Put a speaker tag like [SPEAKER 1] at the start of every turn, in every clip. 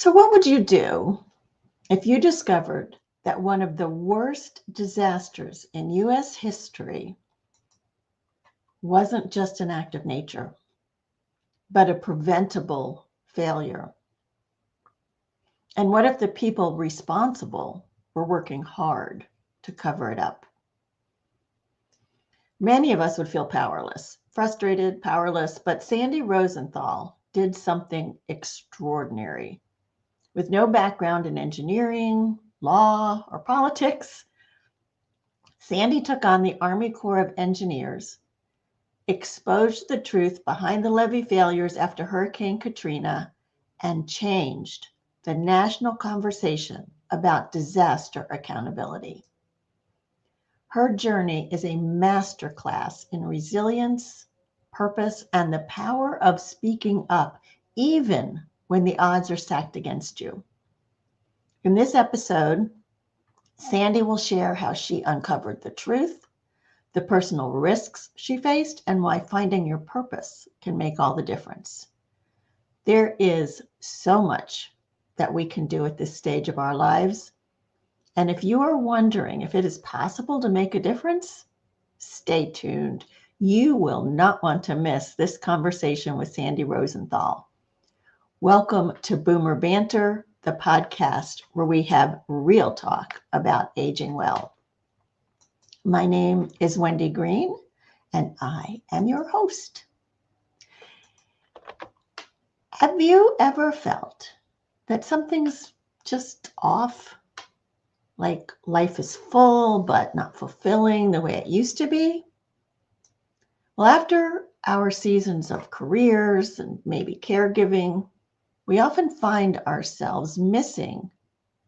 [SPEAKER 1] So, what would you do if you discovered that one of the worst disasters in US history wasn't just an act of nature, but a preventable failure? And what if the people responsible were working hard to cover it up? Many of us would feel powerless, frustrated, powerless, but Sandy Rosenthal did something extraordinary. With no background in engineering, law, or politics, Sandy took on the Army Corps of Engineers, exposed the truth behind the levee failures after Hurricane Katrina, and changed the national conversation about disaster accountability. Her journey is a masterclass in resilience, purpose, and the power of speaking up, even when the odds are stacked against you. In this episode, Sandy will share how she uncovered the truth, the personal risks she faced, and why finding your purpose can make all the difference. There is so much that we can do at this stage of our lives. And if you are wondering if it is possible to make a difference, stay tuned. You will not want to miss this conversation with Sandy Rosenthal. Welcome to Boomer Banter, the podcast where we have real talk about aging well. My name is Wendy Green, and I am your host. Have you ever felt that something's just off? Like life is full, but not fulfilling the way it used to be? Well, after our seasons of careers and maybe caregiving, we often find ourselves missing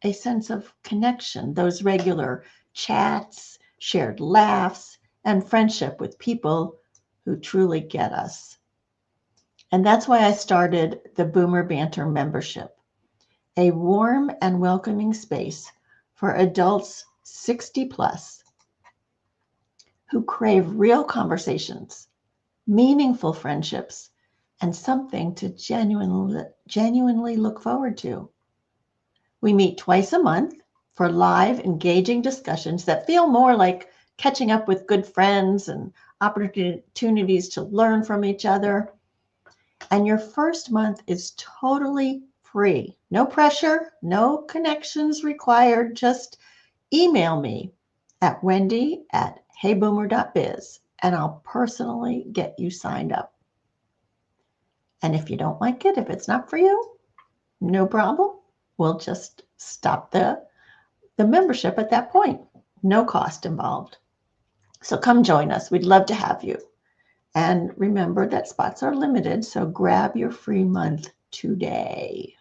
[SPEAKER 1] a sense of connection, those regular chats, shared laughs, and friendship with people who truly get us. And that's why I started the Boomer Banter membership, a warm and welcoming space for adults 60 plus who crave real conversations, meaningful friendships, and something to genuinely look forward to. We meet twice a month for live, engaging discussions that feel more like catching up with good friends and opportunities to learn from each other. And your first month is totally free. No pressure, no connections required. Just email me at wendy@heyboomer.biz and I'll personally get you signed up. And if you don't like it, if it's not for you, no problem. We'll just stop the membership at that point. No cost involved. So come join us. We'd love to have you. And remember that spots are limited, so grab your free month today.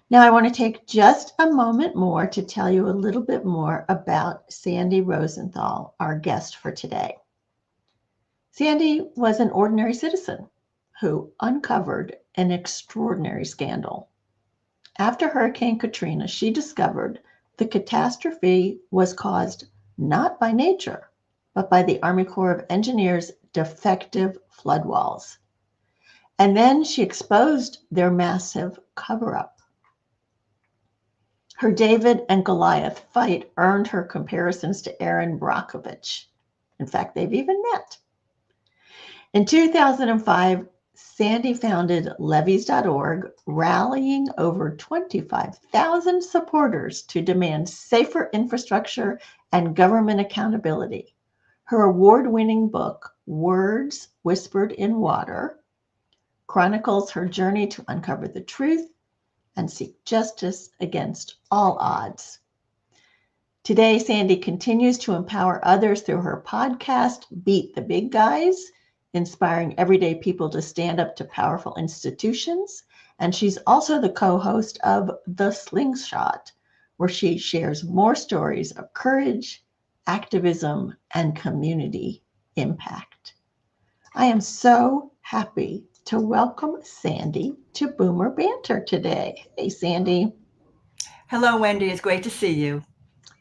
[SPEAKER 1] Now, I want to take just a moment more to tell you a little bit more about Sandy Rosenthal, our guest for today. Sandy was an ordinary citizen who uncovered an extraordinary scandal. After Hurricane Katrina, she discovered the catastrophe was caused not by nature, but by the Army Corps of Engineers' defective flood walls. And then she exposed their massive cover-up. Her David and Goliath fight earned her comparisons to Aaron Brockovich. In fact, they've even met. In 2005, Sandy founded levees.org, rallying over 25,000 supporters to demand safer infrastructure and government accountability. Her award-winning book, Words Whispered in Water, chronicles her journey to uncover the truth and seek justice against all odds. Today, Sandy continues to empower others through her podcast, Beat the Big Guys, inspiring everyday people to stand up to powerful institutions. And she's also the co-host of The Slingshot, where she shares more stories of courage, activism, and community impact. I am so happy to welcome Sandy to Boomer Banter today. Hey, Sandy.
[SPEAKER 2] Hello, Wendy. It's great to see you.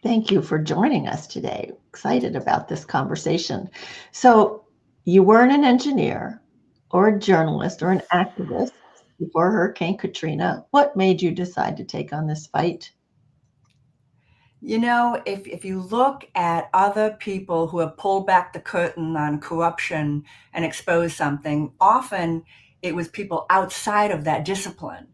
[SPEAKER 1] Thank you for joining us today. Excited about this conversation. So, you weren't an engineer or a journalist or an activist. before Hurricane Katrina. What made you decide to take on this fight?
[SPEAKER 2] You know, if you look at other people who have pulled back the curtain on corruption and exposed something, often it was people outside of that discipline.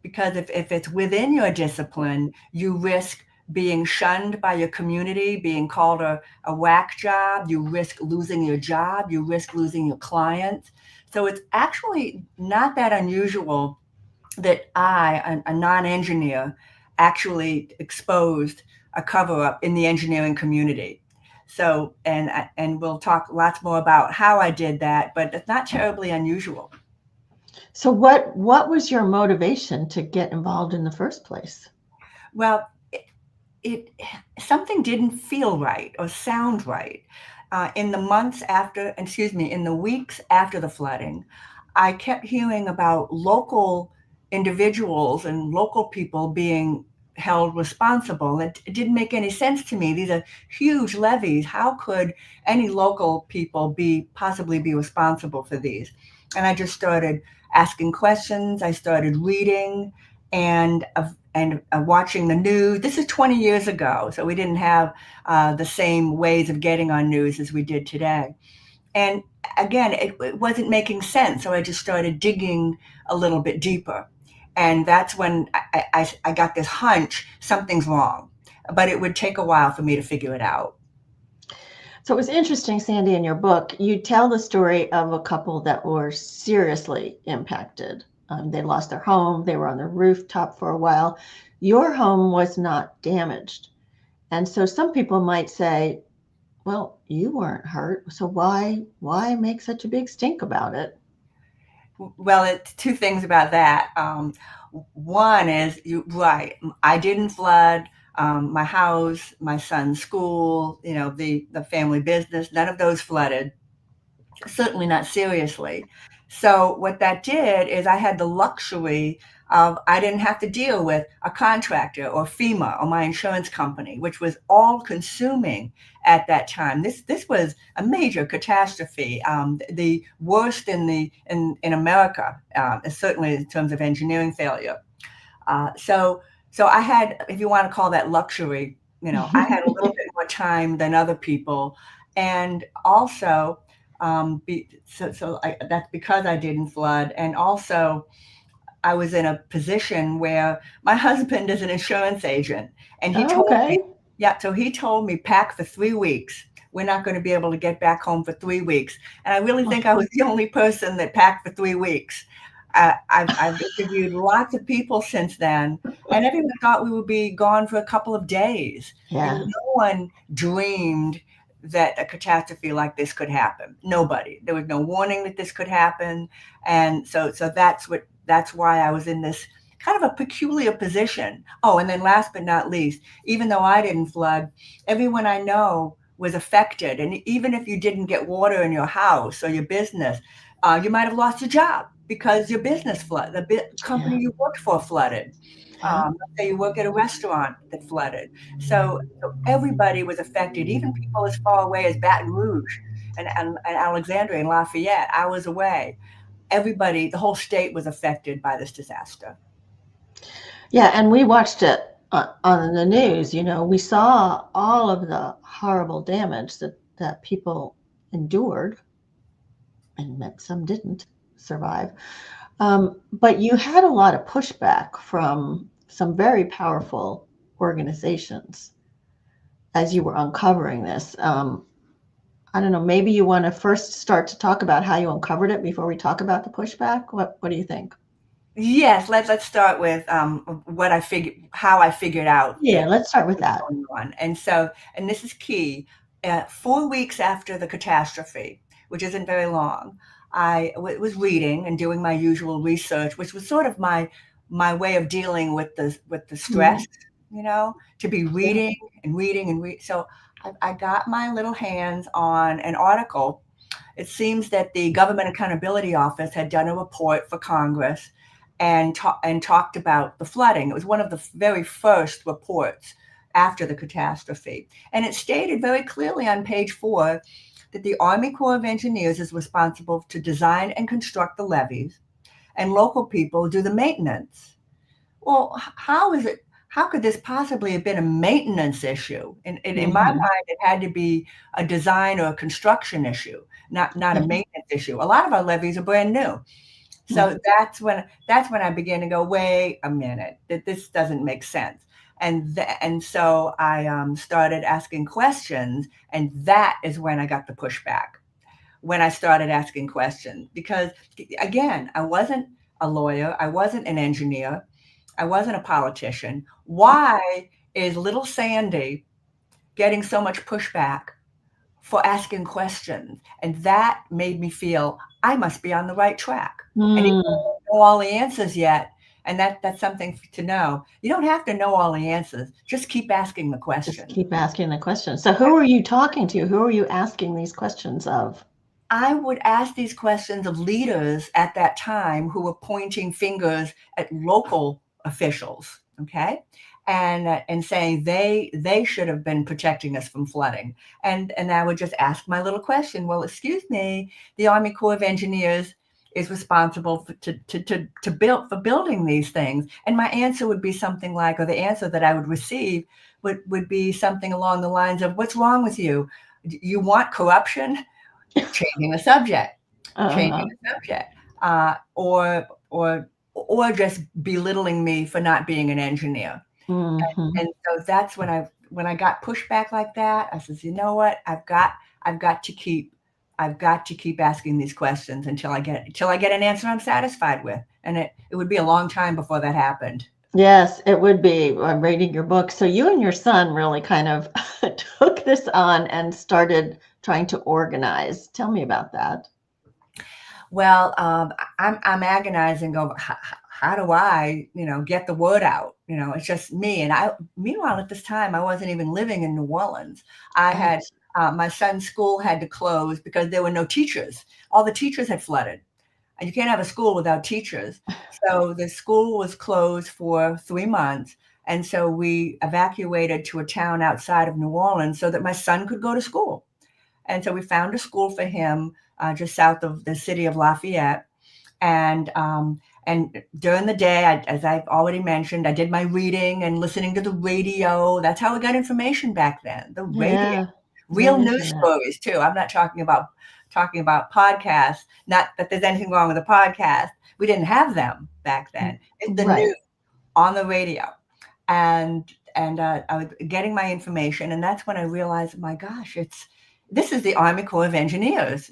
[SPEAKER 2] Because if it's within your discipline, you risk being shunned by your community, being called a whack job, you risk losing your job, you risk losing your clients. So it's actually not that unusual that a non-engineer, actually exposed a cover-up in the engineering community. So, and we'll talk lots more about how I did that, but it's not terribly unusual.
[SPEAKER 1] So what was your motivation to get involved in the first place?
[SPEAKER 2] Well, it something didn't feel right or sound right. In the months after, excuse me, in the weeks after the flooding, I kept hearing about local individuals and local people being held responsible. It didn't make any sense to me. These are huge levees. How could any local people possibly be responsible for these? And I just started asking questions. I started reading and watching the news. This is 20 years ago, so we didn't have the same ways of getting our news as we did today. And again, it wasn't making sense. So I just started digging a little bit deeper. And that's when I got this hunch something's wrong. But it would take a while for me to figure it out.
[SPEAKER 1] So it was interesting, Sandy, in your book, you tell the story of a couple that were seriously impacted. They lost their home, they were on the rooftop for a while. Your home was not damaged. And so some people might say, well, you weren't hurt, so why make such a big stink about it?
[SPEAKER 2] Well, it's two things about that. One is you right. I didn't flood my house, my son's school, the family business. None of those flooded. Certainly not seriously. So what that did is I had the luxury of I didn't have to deal with a contractor or FEMA or my insurance company, which was all consuming at that time. This was a major catastrophe, the worst in America, certainly in terms of engineering failure. So I had, if you want to call that luxury, I had a little bit more time than other people, and also that's because I didn't flood, and also I was in a position where my husband is an insurance agent, and he
[SPEAKER 1] Oh,
[SPEAKER 2] told me,
[SPEAKER 1] okay.
[SPEAKER 2] yeah, so he told me pack for 3 weeks. We're not going to be able to get back home for 3 weeks, and I really think I was the only person that packed for 3 weeks. I've interviewed lots of people since then, and everyone thought we would be gone for a couple of days.
[SPEAKER 1] Yeah.
[SPEAKER 2] No one dreamed that a catastrophe like this could happen. Nobody. There was no warning that this could happen, and so that's why I was in this kind of a peculiar position. Oh, and then last but not least, even though I didn't flood, everyone I know was affected, and even if you didn't get water in your house or your business, you might have lost your job because your business flooded, the company
[SPEAKER 1] Yeah.
[SPEAKER 2] you worked for flooded.
[SPEAKER 1] Yeah.
[SPEAKER 2] Let's say you work at a restaurant that flooded. So everybody was affected, even people as far away as Baton Rouge and Alexandria and Lafayette, hours away. Everybody, the whole state was affected by this disaster.
[SPEAKER 1] Yeah, and we watched it on the news. We saw all of the horrible damage that people endured, and some didn't survive. But you had a lot of pushback from some very powerful organizations as you were uncovering this. I don't know, maybe you want to first start to talk about how you uncovered it before we talk about the pushback. What do you think?
[SPEAKER 2] Yes, let's start with how I figured out
[SPEAKER 1] Yeah,
[SPEAKER 2] that
[SPEAKER 1] let's start with
[SPEAKER 2] was
[SPEAKER 1] that.
[SPEAKER 2] going on. And this is key. 4 weeks after the catastrophe, which isn't very long, was reading and doing my usual research, which was sort of my way of dealing with the stress,
[SPEAKER 1] Mhm.
[SPEAKER 2] to be
[SPEAKER 1] Yeah.
[SPEAKER 2] reading and reading and read. So I got my little hands on an article. It seems that the Government Accountability Office had done a report for Congress and talked about the flooding. It was one of the very first reports after the catastrophe. And it stated very clearly on page 4 that the Army Corps of Engineers is responsible to design and construct the levees. and local people do the maintenance. Well, how is it? How could this possibly have been a maintenance issue? In my
[SPEAKER 1] Mhm.
[SPEAKER 2] mind, it had to be a design or a construction issue, not a
[SPEAKER 1] Yeah.
[SPEAKER 2] maintenance issue. A lot of our levees are brand new.
[SPEAKER 1] Mm.
[SPEAKER 2] So that's when I began to go, wait a minute, that this doesn't make sense. And so I started asking questions, and that is when I got the pushback. When I started asking questions, because again, I wasn't a lawyer, I wasn't an engineer, I wasn't a politician. Why is little Sandy getting so much pushback for asking questions? And that made me feel I must be on the right track. And even though I
[SPEAKER 1] Mm.
[SPEAKER 2] don't know all the answers yet, and that's something to know. You don't have to know all the answers. Just keep asking the
[SPEAKER 1] Just
[SPEAKER 2] question.
[SPEAKER 1] keep asking the questions. So who are you talking to? Who are you asking these questions of?
[SPEAKER 2] I would ask these questions of leaders at that time who were pointing fingers at local officials, okay, and saying they should have been protecting us from flooding. And I would just ask my little question. Well, excuse me, the Army Corps of Engineers is responsible to build for building these things. And my answer would be something like, or the answer that I would receive would be something along the lines of, "What's wrong with you? You want corruption?" Changing the subject, changing
[SPEAKER 1] Uh-huh.
[SPEAKER 2] the subject, or just belittling me for not being an engineer.
[SPEAKER 1] Mhm.
[SPEAKER 2] And so that's when I got pushback like that. I says, you know what? I've got to keep asking these questions until I get an answer I'm satisfied with. And it would be a long time before that happened.
[SPEAKER 1] Yes, it would be. I'm reading your book. So you and your son really kind of took this on and started trying to organize. Tell me about that.
[SPEAKER 2] Well, I'm agonizing over how do I, get the word out? It's just me. And meanwhile, at this time, I wasn't even living in New Orleans. I
[SPEAKER 1] Right.
[SPEAKER 2] had, my son's school had to close because there were no teachers. All the teachers had flooded. And you can't have a school without teachers. So the school was closed for 3 months. And so we evacuated to a town outside of New Orleans so that my son could go to school. And so we found a school for him just south of the city of Lafayette. And during the day, as I've already mentioned, I did my reading and listening to the radio. That's how we got information back then. The radio,
[SPEAKER 1] Yeah, the
[SPEAKER 2] real news
[SPEAKER 1] internet.
[SPEAKER 2] stories too. I'm not talking about podcasts. Not that there's anything wrong with a podcast. We didn't have them back then. It's the
[SPEAKER 1] Right.
[SPEAKER 2] news on the radio, and I was getting my information, and that's when I realized, my gosh, this is the Army Corps of Engineers.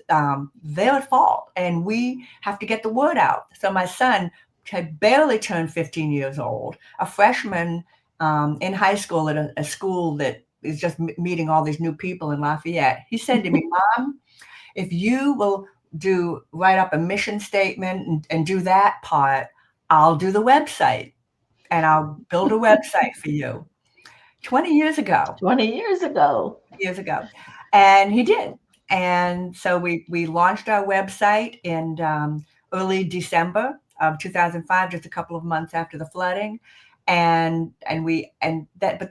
[SPEAKER 2] They're at fault, and we have to get the word out. So my son had barely turned 15 years old, a freshman in high school at a school that is just meeting all these new people in Lafayette. He said to me, "Mom, if you will write up a mission statement and do that part, I'll do the website and I'll build a website for you." 20 years ago.
[SPEAKER 1] 20 years ago.
[SPEAKER 2] Years ago. And he did. And so we launched our website in early December of 2005, just a couple of months after the flooding. But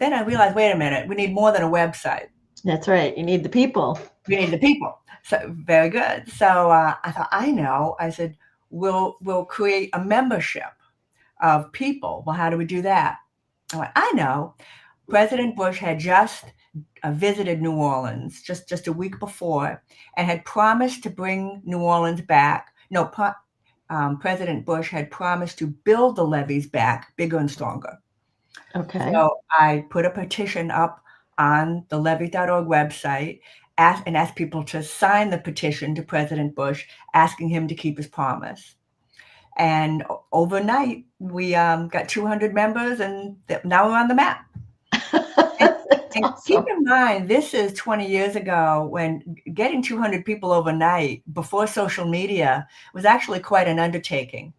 [SPEAKER 2] then I realized, wait a minute, we need more than a website.
[SPEAKER 1] That's right. You need the people.
[SPEAKER 2] We need the people. So very good. So I thought, I know. I said, we'll create a membership of people. Well, how do we do that? I went, I know. President Bush had just visited New Orleans just a week before and had promised to bring New Orleans back. No, President Bush had promised to build the levees back bigger and stronger.
[SPEAKER 1] Okay.
[SPEAKER 2] So I put a petition up on the levee.org website and asked people to sign the petition to President Bush, asking him to keep his promise. And overnight, we got 200 members, and now we're on the map. And,
[SPEAKER 1] That's
[SPEAKER 2] and keep
[SPEAKER 1] awesome.
[SPEAKER 2] in mind, this is 20 years ago, when getting 200 people overnight before social media was actually quite an undertaking.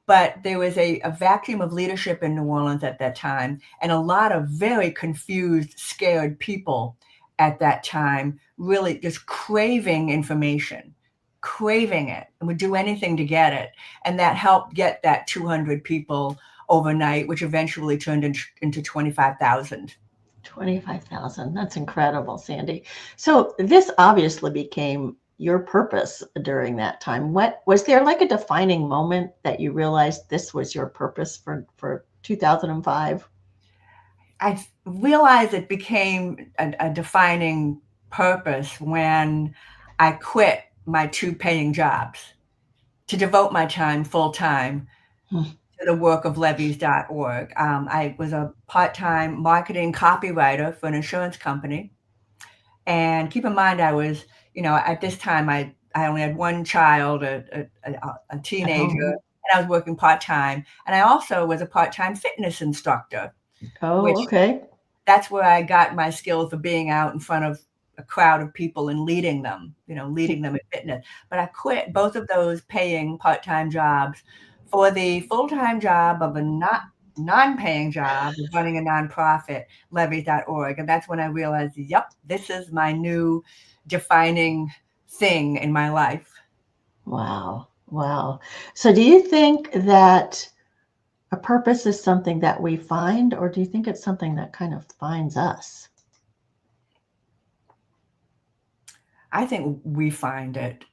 [SPEAKER 2] But there was a vacuum of leadership in New Orleans at that time, and a lot of very confused, scared people at that time, really just craving information, craving it, and would do anything to get it. And that helped get that 200 people overnight, which eventually turned into 25,000.
[SPEAKER 1] 25,000. That's incredible, Sandy. So this obviously became your purpose during that time? What was there like a defining moment that you realized this was your purpose for 2005?
[SPEAKER 2] I realized it became a defining purpose when I quit my two paying jobs to devote my time full time
[SPEAKER 1] Hmm.
[SPEAKER 2] to the work of levees.org. I was a part-time marketing copywriter for an insurance company. And keep in mind, I was, at this time, I only had one child, a
[SPEAKER 1] At
[SPEAKER 2] teenager,
[SPEAKER 1] home.
[SPEAKER 2] and I was working part-time. And I also was a part-time fitness instructor,
[SPEAKER 1] Oh,
[SPEAKER 2] which
[SPEAKER 1] okay.
[SPEAKER 2] that's where I got my skills for being out in front of a crowd of people and leading them, leading them in fitness. But I quit both of those paying part-time jobs for the full-time job of a non-paying job of running a nonprofit, levees.org. And that's when I realized, yep, this is my new defining thing in my life.
[SPEAKER 1] Wow. Wow. So do you think that a purpose is something that we find, or do you think it's something that kind of finds us?
[SPEAKER 2] I think we find it.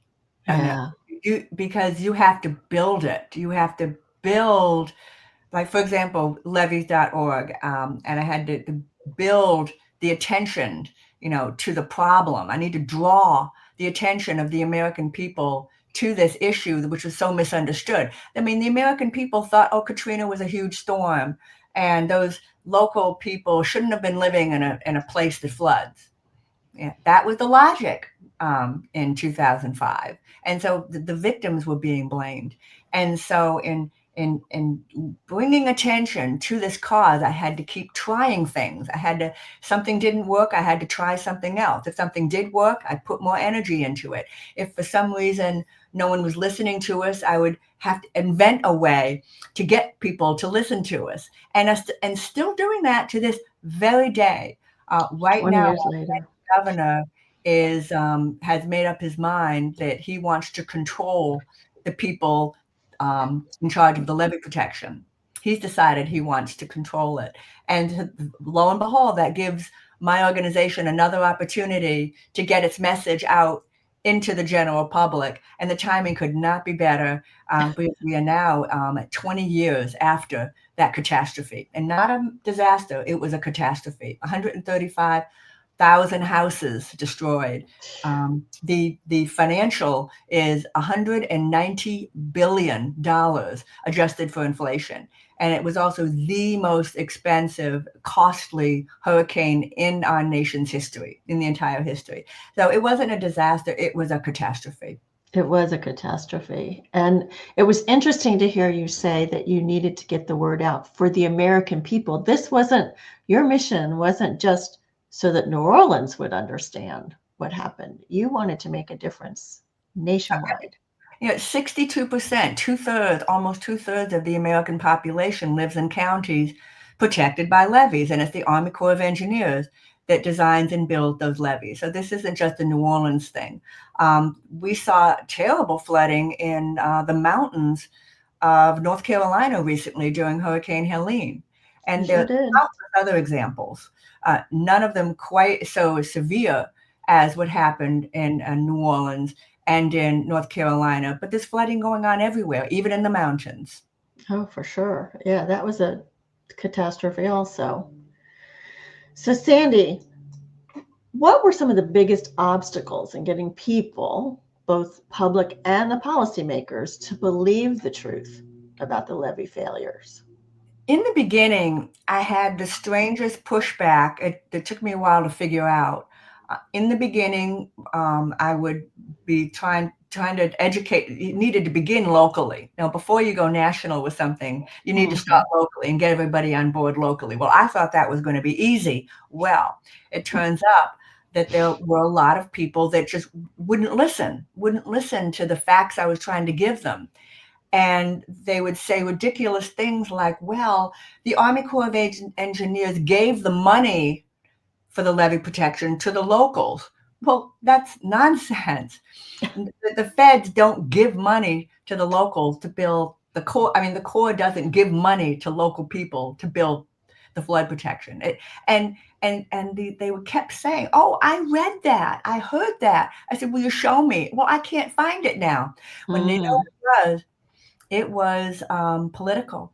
[SPEAKER 2] And
[SPEAKER 1] Yeah.
[SPEAKER 2] because you have to build it. You have to build, like, for example, levees.org, and I had to build the attention, to the problem. I need to draw the attention of the American people to this issue, which was so misunderstood. I mean, the American people thought, oh, Katrina was a huge storm, and those local people shouldn't have been living in a place that floods. Yeah, that was the logic in 2005, and so the victims were being blamed. And so in bringing attention to this cause, I had to keep trying things. Something didn't work, I had to try something else. If something did work, I put more energy into it. If for some reason no one was listening to us, I would have to invent a way to get people to listen to us. And still doing that to this very day. Right
[SPEAKER 1] 20
[SPEAKER 2] now,
[SPEAKER 1] years later.
[SPEAKER 2] governor has made up his mind that he wants to control the people in charge of the levee protection. He's decided he wants to control it. And lo and behold, that gives my organization another opportunity to get its message out into the general public. And the timing could not be better. We are now at 20 years after that catastrophe, and not a disaster. It was a catastrophe. 135,000 houses destroyed. The financial is $190 billion adjusted for inflation. And it was also the most expensive, costly hurricane in our nation's history, in the entire history. So it wasn't a disaster, it was a catastrophe.
[SPEAKER 1] It was a catastrophe. And it was interesting to hear you say that you needed to get the word out for the American people. Your mission wasn't just so that New Orleans would understand what happened. You wanted to make a difference nationwide.
[SPEAKER 2] 62%, two-thirds, almost two-thirds of the American population lives in counties protected by levees, and it's the Army Corps of Engineers that designs and builds those levees. So this isn't just a New Orleans thing. We saw terrible flooding in the mountains of North Carolina recently during Hurricane Helene.
[SPEAKER 1] You
[SPEAKER 2] And there
[SPEAKER 1] sure
[SPEAKER 2] are
[SPEAKER 1] did.
[SPEAKER 2] countless other examples, none of them quite so severe as what happened in New Orleans and in North Carolina, but there's flooding going on everywhere, even in the mountains.
[SPEAKER 1] Oh, for sure. Yeah, that was a catastrophe also. So, Sandy, what were some of the biggest obstacles in getting people, both public and the policymakers, to believe the truth about the levee failures?
[SPEAKER 2] In the beginning, I had the strangest pushback. It took me a while to figure out. In the beginning, I would be trying to educate. You needed to begin locally. Now, before you go national with something, you need to start
[SPEAKER 1] Mm-hmm.
[SPEAKER 2] locally and get everybody on board locally. Well, I thought that was going to be easy. Well, it turns out that there were a lot of people that just wouldn't listen to the facts I was trying to give them. And they would say ridiculous things like, well, the Army Corps of Engineers gave the money for the levee protection to the locals. Well, that's nonsense. The feds don't give money to the locals to build the Corps. I mean, the Corps doesn't give money to local people to build the flood protection. They were kept saying, "Oh, I read that. I heard that." I said, "Will you show me?" "Well, I can't find it now." When you know
[SPEAKER 1] Mm.
[SPEAKER 2] what it was, political.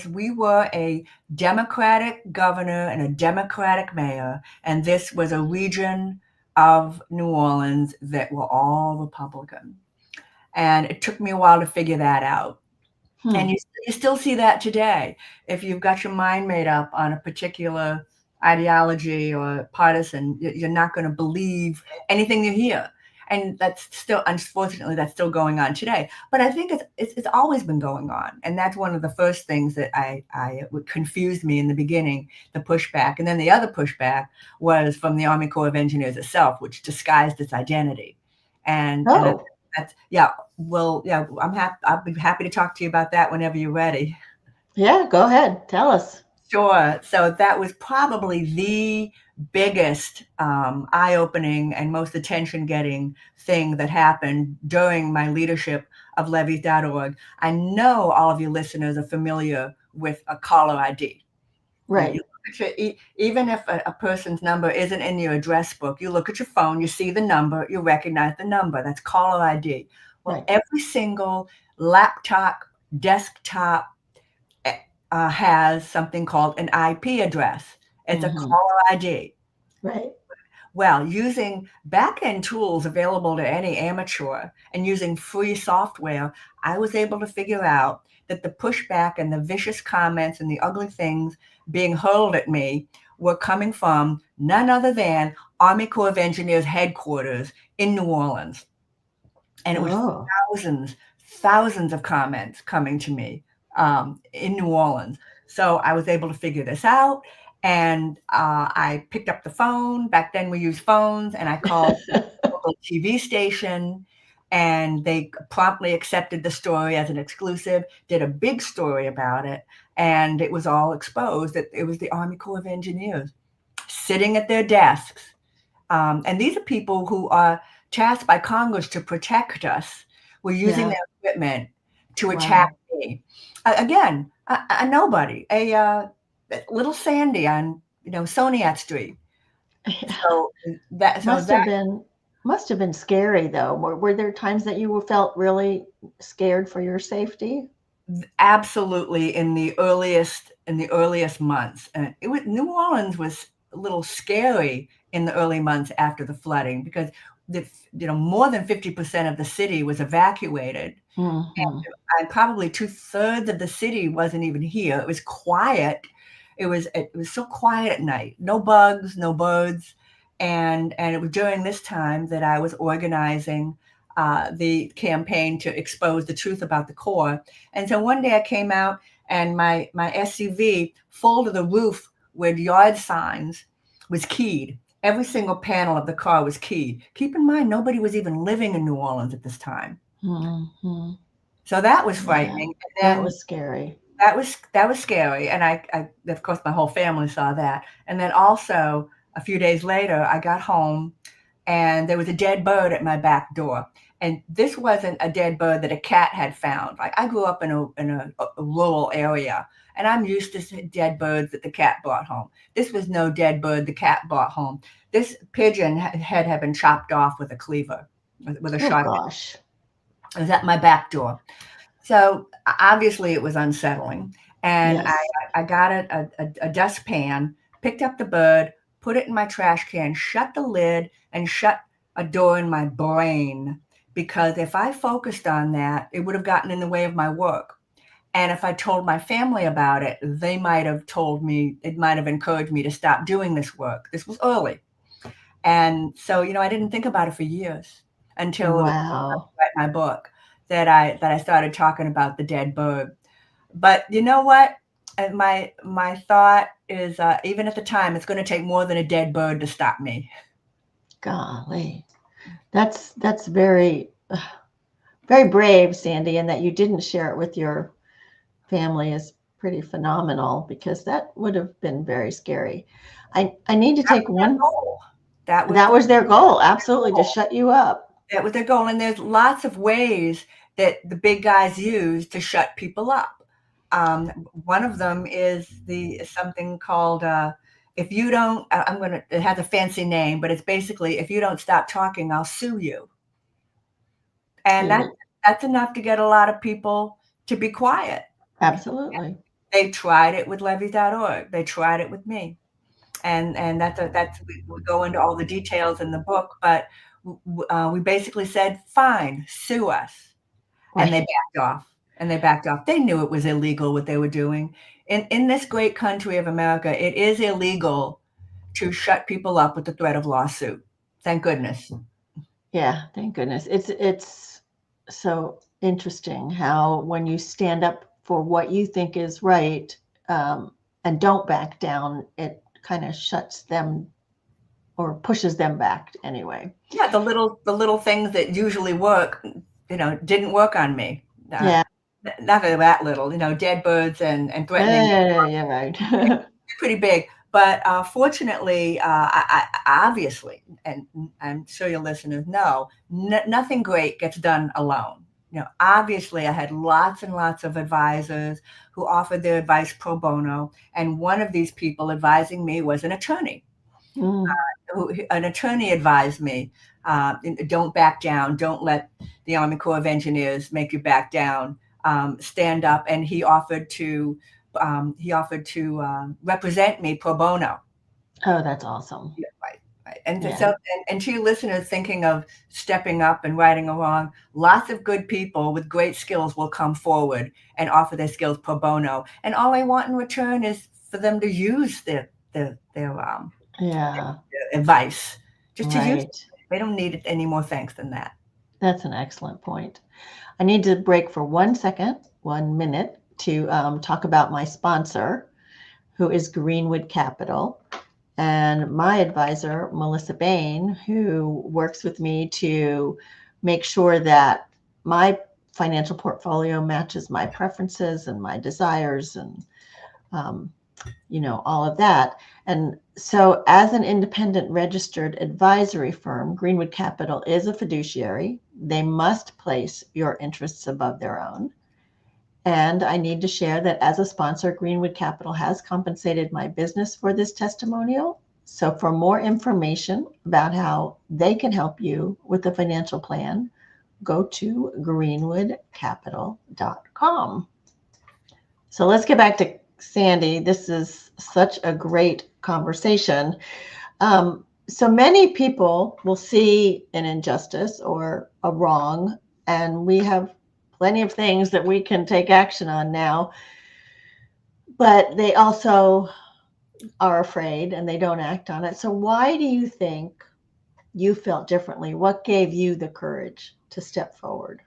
[SPEAKER 2] We were a Democratic governor and a Democratic mayor, and this was a region of New Orleans that were all Republican. And it took me a while to figure that out. And
[SPEAKER 1] Hmm.
[SPEAKER 2] you still see that today. If you've got your mind made up on a particular ideology or partisan, you're not going to believe anything you hear. And that's still, unfortunately, that's still going on today. But I think it's always been going on, and that's one of the first things that I confused me in the beginning, the pushback, and then the other pushback was from the Army Corps of Engineers itself, which disguised its identity, and
[SPEAKER 1] Oh,
[SPEAKER 2] that's yeah. Well, yeah, I'll be happy to talk to you about that whenever you're ready.
[SPEAKER 1] yeah, go ahead. Tell us.
[SPEAKER 2] Sure. So that was probably the biggest eye-opening and most attention-getting thing that happened during my leadership of levees.org. I know all of you listeners are familiar with a caller ID. You
[SPEAKER 1] Right,
[SPEAKER 2] look at even if a person's number isn't in your address book, you look at your phone, you see the number, you recognize the number. That's caller ID. Well,
[SPEAKER 1] right.
[SPEAKER 2] every single laptop, desktop has something called an IP address. It's a
[SPEAKER 1] Hmm.
[SPEAKER 2] caller ID.
[SPEAKER 1] Right.
[SPEAKER 2] Well, using back-end tools available to any amateur and using free software, I was able to figure out that the pushback and the vicious comments and the ugly things being hurled at me were coming from none other than Army Corps of Engineers headquarters in New Orleans. And it was
[SPEAKER 1] Oh,
[SPEAKER 2] thousands of comments coming to me in New Orleans. So I was able to figure this out, and I picked up the phone. Back then, we used phones, and I called the local TV station, and they promptly accepted the story as an exclusive. Did a big story about it, and it was all exposed that it was the Army Corps of Engineers sitting at their desks, and these are people who are tasked by Congress to protect us. We're using
[SPEAKER 1] yeah.
[SPEAKER 2] their equipment to attack
[SPEAKER 1] Wow.
[SPEAKER 2] me. Again, a nobody, a little Sandy on Soniat Street. So so
[SPEAKER 1] Must
[SPEAKER 2] that
[SPEAKER 1] have been must have been scary though. Were there times that you felt really scared for your safety?
[SPEAKER 2] absolutely in the earliest months, and it was New Orleans was a little scary in the early months after the flooding because more than 50% of the city was evacuated.
[SPEAKER 1] Hmm.
[SPEAKER 2] And probably two-thirds of the city wasn't even here. It was quiet. It was so quiet at night. No bugs, no birds. And it was during this time that I was organizing the campaign to expose the truth about the Corps. And so one day I came out and my SUV full to the roof with yard signs was keyed. Every single panel of the car was keyed. Keep in mind, nobody was even living in New Orleans at this time.
[SPEAKER 1] Hmm.
[SPEAKER 2] So that was
[SPEAKER 1] Yeah,
[SPEAKER 2] frightening, and
[SPEAKER 1] that
[SPEAKER 2] then
[SPEAKER 1] was scary.
[SPEAKER 2] that was scary, and I of course, my whole family saw that, and then also, a few days later, I got home, and there was a dead bird at my back door, and this wasn't a dead bird that a cat had found. Like, I grew up in a rural area, and I'm used to dead birds that the cat brought home. This was no dead bird the cat brought home. This pigeon head had been chopped off with a cleaver, with a
[SPEAKER 1] Oh
[SPEAKER 2] sharp.
[SPEAKER 1] gosh.
[SPEAKER 2] It was at my back door. So obviously it was unsettling. And
[SPEAKER 1] Yes.
[SPEAKER 2] I got a dustpan, picked up the bird, put it in my trash can, shut the lid, and shut a door in my brain. Because if I focused on that, it would have gotten in the way of my work. And if I told my family about it, they might have told me, it might have encouraged me to stop doing this work. This was early. And so, I didn't think about it for years until it was
[SPEAKER 1] Wow.
[SPEAKER 2] write my book that I started talking about the dead bird. But you know what? My thought is, even at the time, it's going to take more than a dead bird to stop me.
[SPEAKER 1] Golly. That's very very brave, Sandy, and that you didn't share it with your family is pretty phenomenal because that would have been very scary. I need to
[SPEAKER 2] That
[SPEAKER 1] take
[SPEAKER 2] was their
[SPEAKER 1] one.
[SPEAKER 2] goal. That was
[SPEAKER 1] That
[SPEAKER 2] the
[SPEAKER 1] was their goal, absolutely, to
[SPEAKER 2] goal.
[SPEAKER 1] shut you up.
[SPEAKER 2] That was their goal. And there's lots of ways that the big guys use to shut people up. One of them is something called if you don't. It has a fancy name, but it's basically if you don't stop talking, I'll sue you. And
[SPEAKER 1] Yeah,
[SPEAKER 2] that's enough to get a lot of people to be quiet.
[SPEAKER 1] absolutely.
[SPEAKER 2] They tried it with Levee.org. They tried it with me, and that's we go into all the details in the book, but we basically said, fine, sue us. And they
[SPEAKER 1] Right.
[SPEAKER 2] backed off. And they backed off. They knew it was illegal what they were doing. In this great country of America, it is illegal to shut people up with the threat of lawsuit. Thank goodness.
[SPEAKER 1] Yeah, thank goodness. It's so interesting how when you stand up for what you think is right, and don't back down, it kind of shuts them or pushes them back anyway.
[SPEAKER 2] Yeah, the little things that usually work, didn't work on me.
[SPEAKER 1] Yeah.
[SPEAKER 2] Not that little, dead birds and threatening.
[SPEAKER 1] Yeah, right.
[SPEAKER 2] Pretty big. But fortunately, obviously, and I'm sure your listeners know, nothing great gets done alone. Obviously, I had lots and lots of advisors who offered their advice pro bono, and one of these people advising me was an attorney.
[SPEAKER 1] Mm.
[SPEAKER 2] An attorney advised me, don't back down, don't let the Army Corps of Engineers make you back down, stand up, and he offered to represent me pro bono.
[SPEAKER 1] Oh, that's awesome.
[SPEAKER 2] Yeah, right, right. And
[SPEAKER 1] Yeah.
[SPEAKER 2] and to your listeners thinking of stepping up and righting a wrong, lots of good people with great skills will come forward and offer their skills pro bono, and all they want in return is for them to use
[SPEAKER 1] Yeah.
[SPEAKER 2] their advice, just to use it.
[SPEAKER 1] Right.
[SPEAKER 2] They don't need it any more thanks than that.
[SPEAKER 1] That's an excellent point. I need to break for 1 second, 1 minute to talk about my sponsor, who is Greenwood Capital, and my advisor, Melissa Bain, who works with me to make sure that my financial portfolio matches my preferences and my desires and um, all of that. And so, as an independent registered advisory firm, Greenwood Capital is a fiduciary. They must place your interests above their own. And I need to share that as a sponsor, Greenwood Capital has compensated my business for this testimonial. So, for more information about how they can help you with a financial plan, go to greenwoodcapital.com. So, let's get back to Sandy. This is such a great conversation. So many people will see an injustice or a wrong, and we have plenty of things that we can take action on now, but they also are afraid and they don't act on it. So, why do you think you felt differently? What gave you the courage to step forward?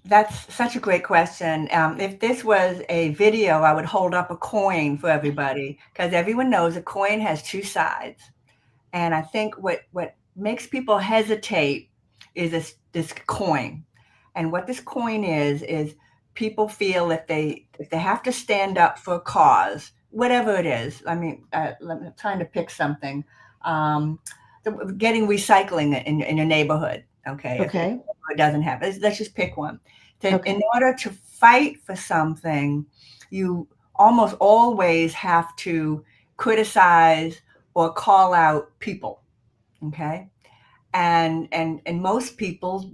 [SPEAKER 2] That's such a great question. If this was a video, I would hold up a coin for everybody because everyone knows a coin has two sides. And I think what makes people hesitate is this coin. And what this coin is people feel if they have to stand up for a cause, whatever it is. I mean, I'm trying to pick something. Um, Getting recycling in your neighborhood. Okay, if
[SPEAKER 1] Okay.
[SPEAKER 2] it doesn't happen, let's just pick one. In
[SPEAKER 1] Okay.
[SPEAKER 2] order to fight for something, you almost always have to criticize or call out people. Okay, and most people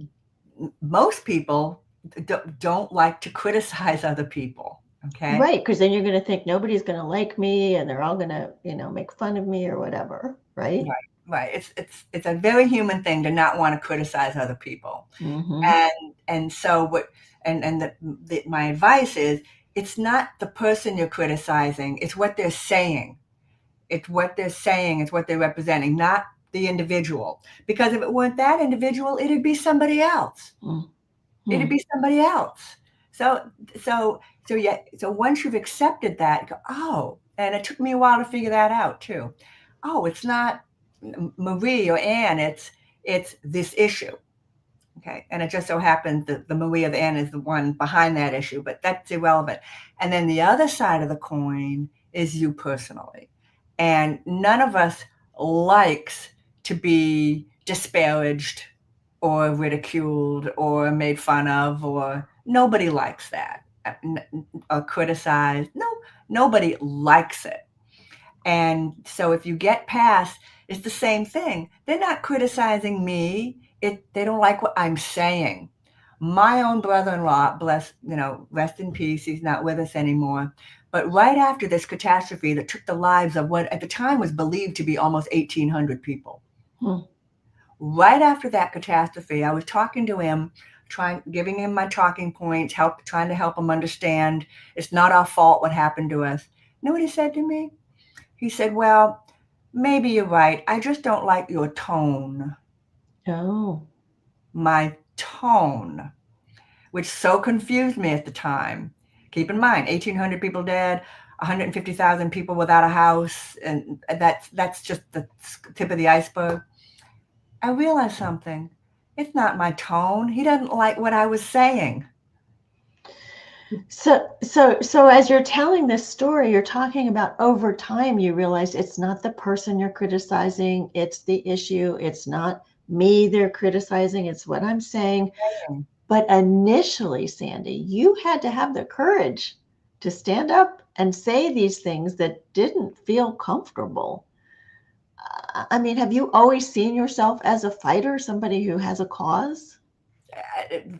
[SPEAKER 2] don't like to criticize other people. Okay,
[SPEAKER 1] Right. Because then you're going to think nobody's going to like me and they're all going to, make fun of me or whatever. Right.
[SPEAKER 2] right, right. It's a very human thing to not want to criticize other people.
[SPEAKER 1] Mm-hmm.
[SPEAKER 2] And so what and my advice is it's not the person you're criticizing, it's what they're saying. It's what they're saying, it's what they're representing, not the individual. Because if it weren't that individual, it'd be somebody else. It'd
[SPEAKER 1] Mm-hmm.
[SPEAKER 2] be somebody else. So so once you've accepted that, you go, oh, and it took me a while to figure that out too. Oh, it's not Marie or Anne, it's this issue. Okay. And it just so happens that the Marie or the Anne is the one behind that issue, but that's irrelevant. And then the other side of the coin is you personally. And none of us likes to be disparaged or ridiculed or made fun of, or nobody likes that. or criticized. No, nobody likes it. And so if you get past, it's the same thing. They're not criticizing me. They don't like what I'm saying. My own brother-in-law, rest in peace, he's not with us anymore. But right after this catastrophe that took the lives of what at the time was believed to be almost 1,800 people, right after that catastrophe, I was talking to him, giving him my talking points, trying to help him understand it's not our fault what happened to us. You know what he said to me? He said, well, maybe you're right. I just don't like your tone.
[SPEAKER 1] Oh.
[SPEAKER 2] My tone, which so confused me at the time. Keep in mind, 1,800 people dead, 150,000 people without a house, and that's just the tip of the iceberg. I realized something. It's not my tone. He doesn't like what I was saying.
[SPEAKER 1] So as you're telling this story, you're talking about over time, you realize it's not the person you're criticizing, it's the issue. It's not me they're criticizing, it's what I'm saying. But initially, Sandy, you had to have the courage to stand up and say these things that didn't feel comfortable. I mean, have you always seen yourself as a fighter, somebody who has a cause?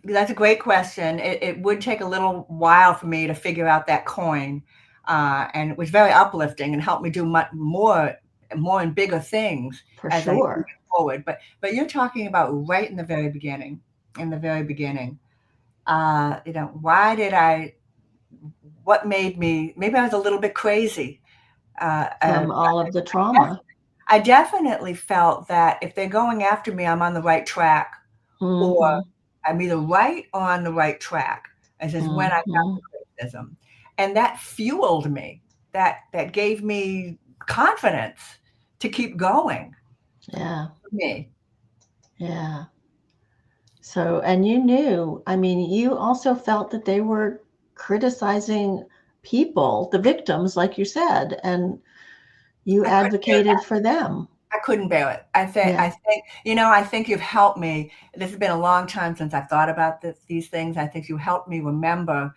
[SPEAKER 2] That's a great question. It would take a little while for me to figure out that coin. And it was very uplifting and helped me do much more and bigger things
[SPEAKER 1] For
[SPEAKER 2] as I
[SPEAKER 1] sure.
[SPEAKER 2] moved forward. But you're talking about right in the very beginning. In the very beginning, why did what made me? Maybe I was a little bit crazy.
[SPEAKER 1] From all of the trauma.
[SPEAKER 2] I definitely felt that if they're going after me, I'm on the right track, or I'm either right or on the right track. This is when I got the criticism, and that fueled me. That gave me confidence to keep going.
[SPEAKER 1] Yeah.
[SPEAKER 2] For me.
[SPEAKER 1] Yeah. So, and you knew, I mean, you also felt that they were criticizing people, the victims, like you said, and you advocated for them.
[SPEAKER 2] I couldn't bear it. I think, I think you've helped me. This has been a long time since I've thought about these things. I think you helped me remember.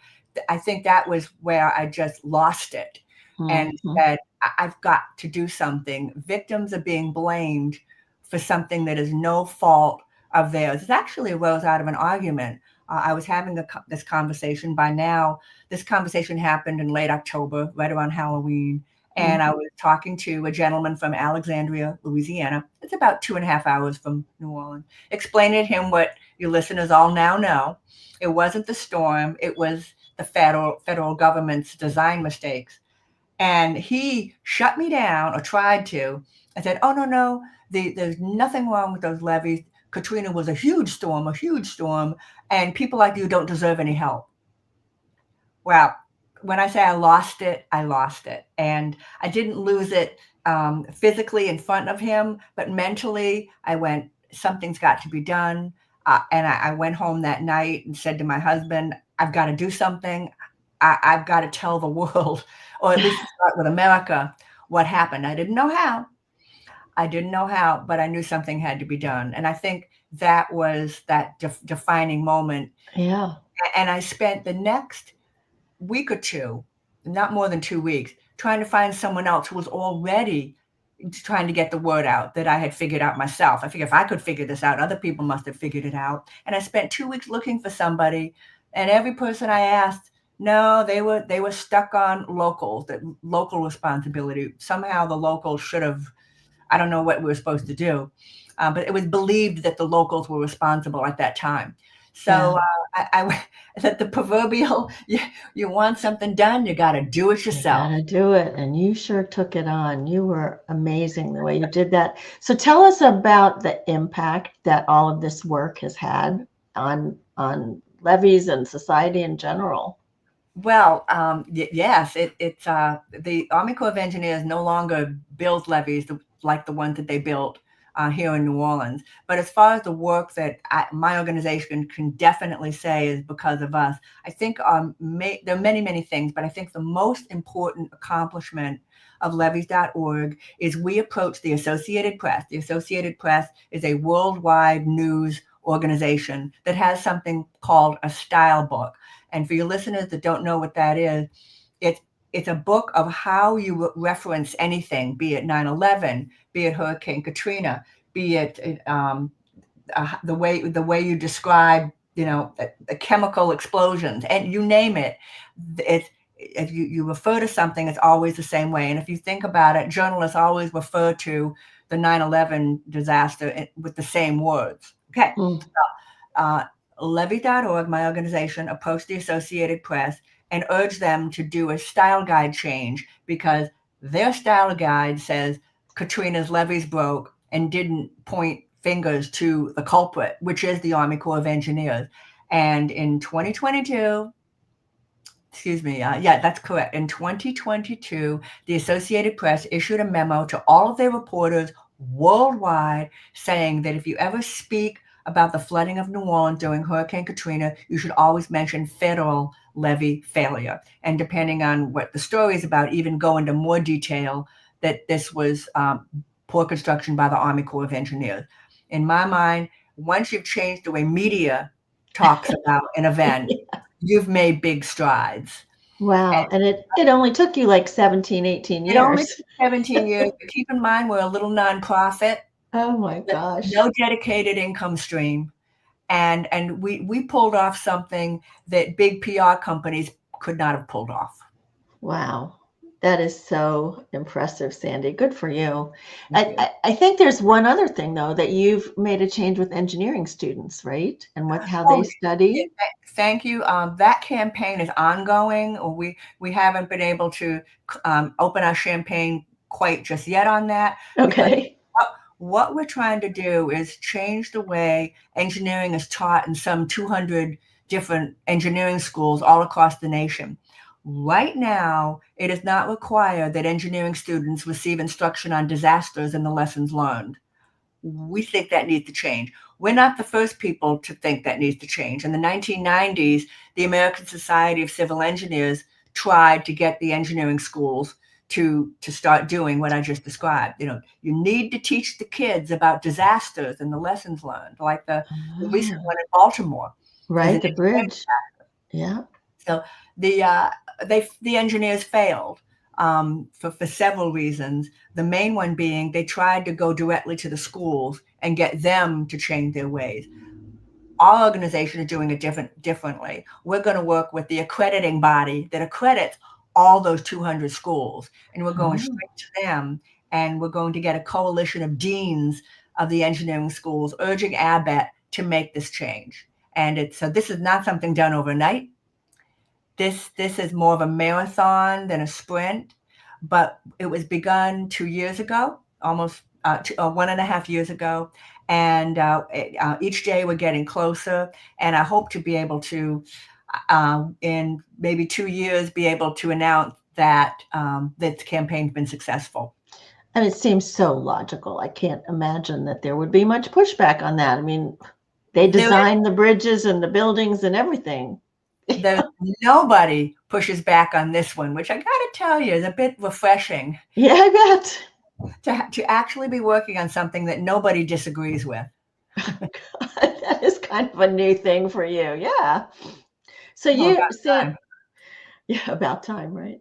[SPEAKER 2] I think that was where I just lost it and said, I've got to do something. Victims are being blamed for something that is no fault of theirs. It actually arose out of an argument. I was having this conversation by now. This conversation happened in late October, right around Halloween. And I was talking to a gentleman from Alexandria, Louisiana. It's about 2.5 hours from New Orleans. Explaining to him what your listeners all now know. It wasn't the storm. It was the federal government's design mistakes. And he shut me down, or tried to, and said, oh, no, there's nothing wrong with those levees. Katrina was a huge storm, and people like you don't deserve any help. Well, when I say I lost it, I lost it. And I didn't lose it physically in front of him, but mentally, I went, something's got to be done. And I went home that night and said to my husband, I've got to do something. I've got to tell the world, or at least start with America, what happened. I didn't know how, but I knew something had to be done. And I think that was that defining moment.
[SPEAKER 1] Yeah.
[SPEAKER 2] And I spent the next week or two, not more than 2 weeks, trying to find someone else who was already trying to get the word out that I had figured out myself. I figured if I could figure this out, other people must have figured it out. And I spent 2 weeks looking for somebody, and every person I asked, no, they were stuck on locals, that local responsibility. Somehow the locals should have, I don't know what we were supposed to do, but it was believed that the locals were responsible at that time. So I that the proverbial, you want something done, you got to do it yourself.
[SPEAKER 1] You got to do it. And you sure took it on. You were amazing the way you did that. So tell us about the impact that all of this work has had on levees and society in general.
[SPEAKER 2] Well, yes, it's the Army Corps of Engineers no longer builds levees like the ones that they built here in New Orleans. But as far as the work that my organization can definitely say is because of us, I think there are many, many things, but I think the most important accomplishment of levees.org is we approach the Associated Press. The Associated Press is a worldwide news organization that has something called a style book. And for your listeners that don't know what that is, it's it's a book of how you reference anything, be it 9/11, be it Hurricane Katrina, be it the way you describe, the chemical explosions, and you name it. It's if you refer to something, it's always the same way. And if you think about it, journalists always refer to the 9/11 disaster with the same words. Okay.
[SPEAKER 1] Mm.
[SPEAKER 2] uh, Levee.org, my organization, approached the Associated Press and urged them to do a style guide change because their style guide says Katrina's levees broke and didn't point fingers to the culprit, which is the Army Corps of Engineers. And in 2022, excuse me, yeah, that's correct. In 2022, the Associated Press issued a memo to all of their reporters worldwide saying that if you ever speak about the flooding of New Orleans during Hurricane Katrina, you should always mention federal levee failure. And depending on what the story is about, even go into more detail that this was poor construction by the Army Corps of Engineers. In my mind, once you've changed the way media talks about an event, you've made big strides.
[SPEAKER 1] Wow. And it only took you like 17, 18
[SPEAKER 2] It only
[SPEAKER 1] years.
[SPEAKER 2] took 17 years, but keep in mind we're a little nonprofit
[SPEAKER 1] Oh my
[SPEAKER 2] with
[SPEAKER 1] gosh.
[SPEAKER 2] no dedicated income stream, and we pulled off something that big PR companies could not have pulled off.
[SPEAKER 1] Wow. That is so impressive, Sandy. Good for you.
[SPEAKER 2] Thank you.
[SPEAKER 1] I think there's one other thing, though, that you've made a change with engineering students, right? And how they
[SPEAKER 2] Oh, yeah,
[SPEAKER 1] study.
[SPEAKER 2] thank you. That campaign is ongoing. We haven't been able to open our champagne quite just yet on that because
[SPEAKER 1] Okay.
[SPEAKER 2] what we're trying to do is change the way engineering is taught in some 200 different engineering schools all across the nation. Right now, it is not required that engineering students receive instruction on disasters and the lessons learned. We think that needs to change. We're not the first people to think that needs to change. In the 1990s, the American Society of Civil Engineers tried to get the engineering schools to start doing what I just described. You need to teach the kids about disasters and the lessons learned, like the recent one in Baltimore.
[SPEAKER 1] Right, the bridge. Yeah.
[SPEAKER 2] So the engineers failed for several reasons. The main one being they tried to go directly to the schools and get them to change their ways. Our organization is doing it differently. We're going to work with the accrediting body that accredits all those 200 schools, and we're going straight to them, and we're going to get a coalition of deans of the engineering schools urging ABET to make this change. And so this is not something done overnight. This is more of a marathon than a sprint, but it was begun 2 years ago, almost 1.5 years ago. And each day we're getting closer. And I hope to be able to, in maybe 2 years, be able to announce that this campaign's been successful.
[SPEAKER 1] And it seems so logical. I can't imagine that there would be much pushback on that. I mean, they designed the bridges and the buildings and everything.
[SPEAKER 2] Nobody pushes back on this one, which I got to tell you is a bit refreshing.
[SPEAKER 1] Yeah, I bet.
[SPEAKER 2] To actually be working on something that nobody disagrees with.
[SPEAKER 1] That is kind of a new thing for you. Yeah. So you said, yeah, about time, right?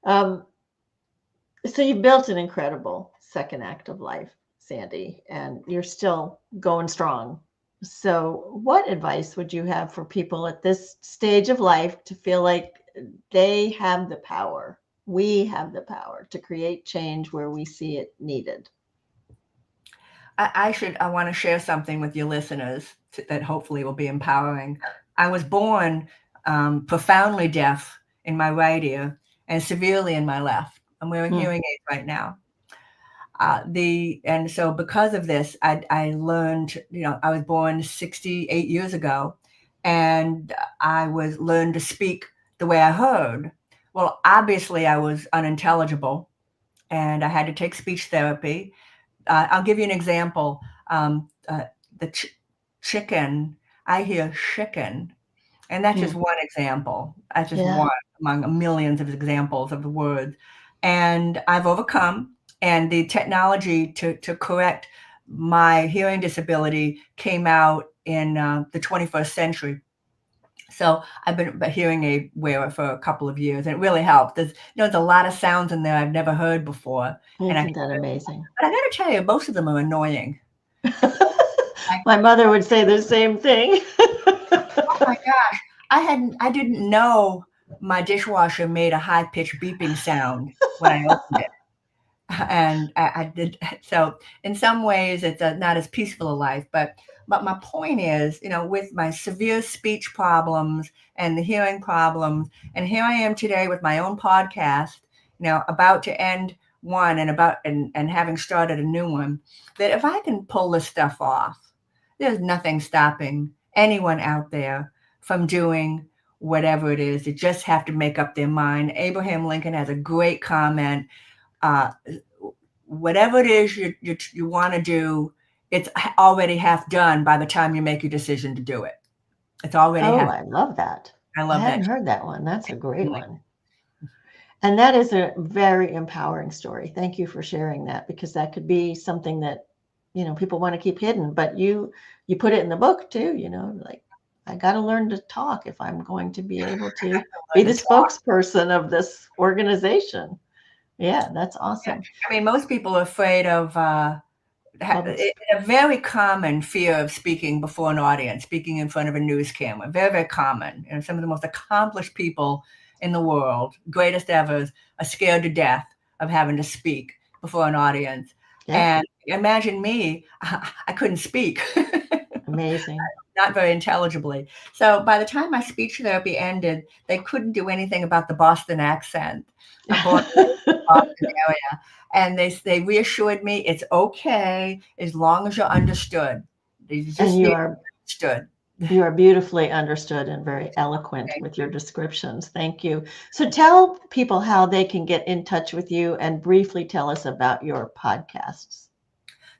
[SPEAKER 1] So you built an incredible second act of life, Sandy, and you're still going strong. So what advice would you have for people at this stage of life to feel like they have the power? We have the power to create change where we see it needed.
[SPEAKER 2] I want to share something with your listeners that hopefully will be empowering. I was born profoundly deaf in my right ear and severely in my left. I'm wearing hearing aids right now. And so because of this, I learned, I was born 68 years ago, and I learned to speak the way I heard. Well, obviously I was unintelligible, and I had to take speech therapy. I'll give you an example. The chicken, I hear chicken, and that's just one example. That's just one among millions of examples of the words. And I've overcome. And the technology to correct my hearing disability came out in the 21st century. So I've been a hearing aid wearer for a couple of years, and it really helped. There's a lot of sounds in there I've never heard before, and
[SPEAKER 1] Isn't that amazing?
[SPEAKER 2] but I got to tell you, most of them are annoying. Like,
[SPEAKER 1] My mother would say the same thing.
[SPEAKER 2] oh my gosh, I didn't know my dishwasher made a high pitched beeping sound when I opened it. And I did so. In some ways, it's not as peaceful a life, but my point is, with my severe speech problems and the hearing problems, and here I am today with my own podcast, about to end one and having started a new one, that if I can pull this stuff off, there's nothing stopping anyone out there from doing whatever it is. They just have to make up their mind. Abraham Lincoln has a great comment. uh, Whatever it is you want to do, it's already half done by the time you make your decision to do it. It's already
[SPEAKER 1] Oh,
[SPEAKER 2] half.
[SPEAKER 1] I love that.
[SPEAKER 2] I
[SPEAKER 1] I
[SPEAKER 2] love
[SPEAKER 1] hadn't
[SPEAKER 2] that.
[SPEAKER 1] heard that one. That's a great one. And that is a very empowering story. Thank you for sharing that, because that could be something that, people want to keep hidden, but you put it in the book too, like, I got to learn to talk if I'm going to be able to be the spokesperson of this organization. Yeah, that's awesome.
[SPEAKER 2] I mean, most people are afraid of
[SPEAKER 1] Public.
[SPEAKER 2] a very common fear of speaking before an audience, speaking in front of a news camera. Very, very common. Some of the most accomplished people in the world, greatest ever, are scared to death of having to speak before an audience.
[SPEAKER 1] Yeah.
[SPEAKER 2] And imagine me, I couldn't speak.
[SPEAKER 1] Amazing.
[SPEAKER 2] Not very intelligibly. So by the time my speech therapy ended, they couldn't do anything about the Boston accent. I'm born in the Boston area. And they reassured me it's okay as long as you're understood. They just
[SPEAKER 1] And
[SPEAKER 2] need to be understood.
[SPEAKER 1] you are beautifully understood and very eloquent with your descriptions. Thank you. So tell people how they can get in touch with you, and briefly tell us about your podcasts.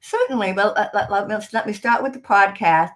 [SPEAKER 2] Certainly. Well, let me start with the podcast.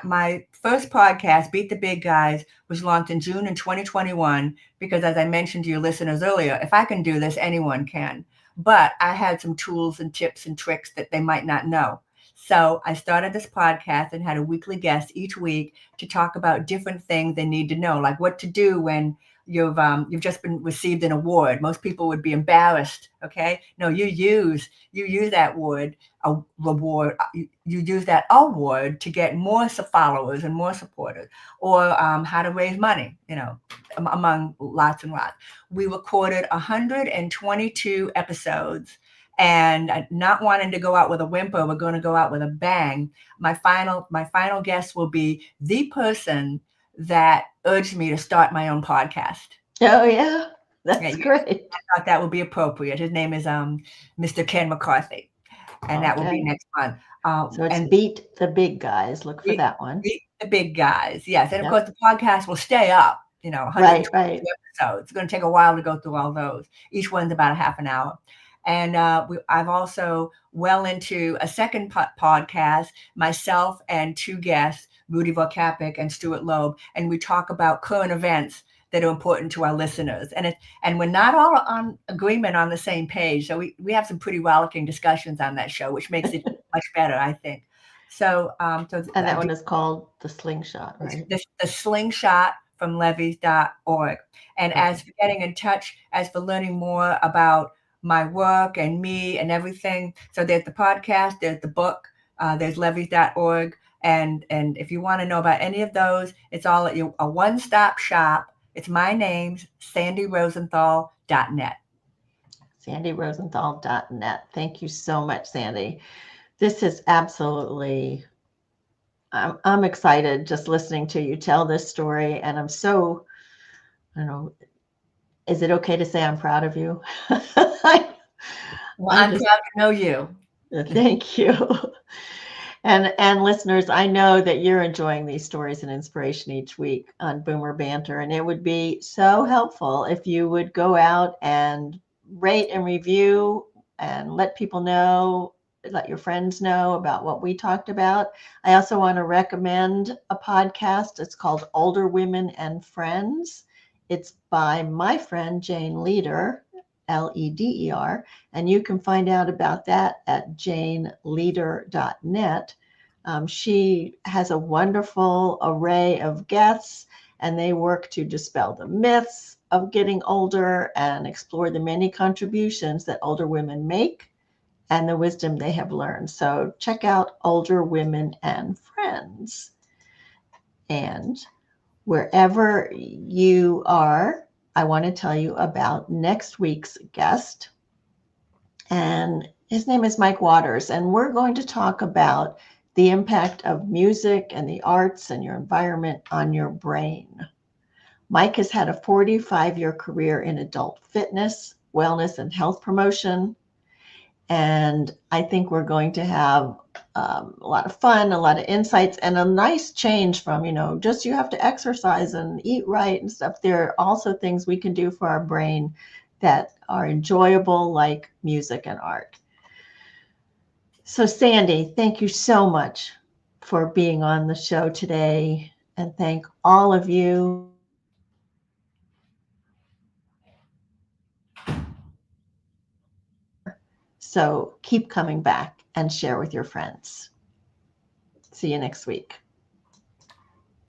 [SPEAKER 2] My first podcast, Beat the Big Guys, was launched in June in 2021 because, as I mentioned to your listeners earlier, if I can do this, anyone can. But I had some tools and tips and tricks that they might not know. So I started this podcast and had a weekly guest each week to talk about different things they need to know, like what to do when you've just been received an award. Most people would be embarrassed. Okay, no, you use that word, a reward. You use that award to get more followers and more supporters, or how to raise money. Among lots and lots. We recorded 122 episodes. And not wanting to go out with a whimper, we're going to go out with a bang. My final guest will be the person that urged me to start my own podcast.
[SPEAKER 1] Oh, yeah. That's great.
[SPEAKER 2] I thought that would be appropriate. His name is Mr. Ken McCarthy, and that will be next month.
[SPEAKER 1] So it's Beat the Big Guys. Look for that one.
[SPEAKER 2] Beat the Big Guys, yes. And of course, the podcast will stay up, 122
[SPEAKER 1] right.
[SPEAKER 2] episodes. It's going to take a while to go through all those. Each one's about a half an hour. And I've also well into a second podcast, myself and two guests, Rudy Vorkapik and Stuart Loeb, and we talk about current events that are important to our listeners. And we're not all on agreement on the same page. So we have some pretty rollicking discussions on that show, which makes it much better, I think. So, and
[SPEAKER 1] that one is called The Slingshot, right?
[SPEAKER 2] The Slingshot from Levee.org. And as for getting in touch, as for learning more about my work and me and everything, so there's the podcast, there's the book, there's Levee.org. And if you want to know about any of those, it's all at a one-stop shop. It's my name's sandyrosenthal.net.
[SPEAKER 1] sandyrosenthal.net. Thank you so much, Sandy. This is absolutely, I'm excited just listening to you tell this story. And I'm so, I don't know, is it okay to say I'm proud of you?
[SPEAKER 2] Well, I'm proud to know you.
[SPEAKER 1] Thank you. And listeners, I know that you're enjoying these stories and inspiration each week on Boomer Banter, and it would be so helpful if you would go out and rate and review and let people know, let your friends know about what we talked about. I also want to recommend a podcast. It's called Older Women and Friends. It's by my friend Jane Leader, Leder, and you can find out about that at janeleader.net. She has a wonderful array of guests, and they work to dispel the myths of getting older and explore the many contributions that older women make and the wisdom they have learned. So check out Older Women and Friends. And wherever you are, I want to tell you about next week's guest. And his name is Mike Waters. And we're going to talk about the impact of music and the arts and your environment on your brain. Mike has had a 45-year career in adult fitness, wellness, and health promotion. And I think we're going to have a lot of fun, a lot of insights, and a nice change from, just you have to exercise and eat right and stuff. There are also things we can do for our brain that are enjoyable, like music and art. So, Sandy, thank you so much for being on the show today. And thank all of you. So keep coming back and share with your friends. See you next week.